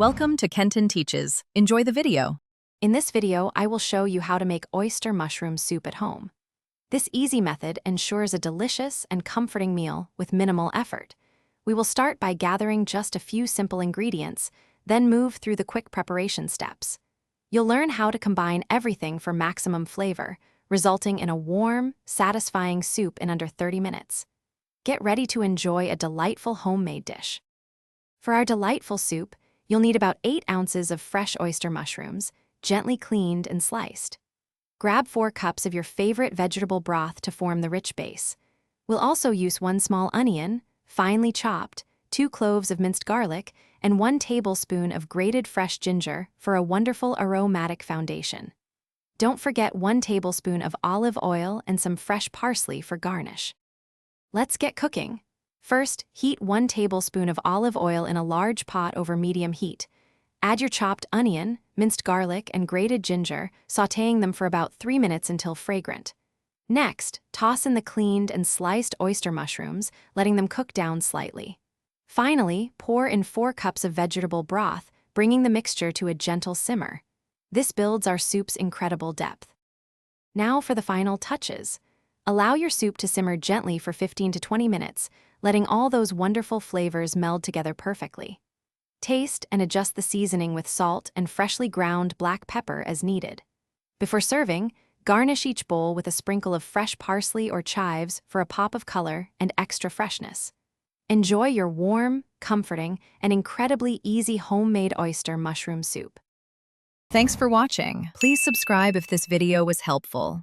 Welcome to Kenton Teaches. Enjoy the video. In this video, I will show you how to make oyster mushroom soup at home. This easy method ensures a delicious and comforting meal with minimal effort. We will start by gathering just a few simple ingredients, then move through the quick preparation steps. You'll learn how to combine everything for maximum flavor, resulting in a warm, satisfying soup in under 30 minutes. Get ready to enjoy a delightful homemade dish. For our delightful soup, you'll need about 8 ounces of fresh oyster mushrooms, gently cleaned and sliced. Grab 4 cups of your favorite vegetable broth to form the rich base. We'll also use 1 small onion, finely chopped, 2 cloves of minced garlic, and 1 tablespoon of grated fresh ginger for a wonderful aromatic foundation. Don't forget 1 tablespoon of olive oil and some fresh parsley for garnish. Let's get cooking. First, heat 1 tablespoon of olive oil in a large pot over medium heat. Add your chopped onion, minced garlic, and grated ginger, sautéing them for about 3 minutes until fragrant. Next, toss in the cleaned and sliced oyster mushrooms, letting them cook down slightly. Finally, pour in 4 cups of vegetable broth, bringing the mixture to a gentle simmer. This builds our soup's incredible depth. Now for the final touches. Allow your soup to simmer gently for 15 to 20 minutes, letting all those wonderful flavors meld together perfectly. Taste and adjust the seasoning with salt and freshly ground black pepper as needed. Before serving, garnish each bowl with a sprinkle of fresh parsley or chives for a pop of color and extra freshness. Enjoy your warm, comforting, and incredibly easy homemade oyster mushroom soup. Thanks for watching. Please subscribe if this video was helpful.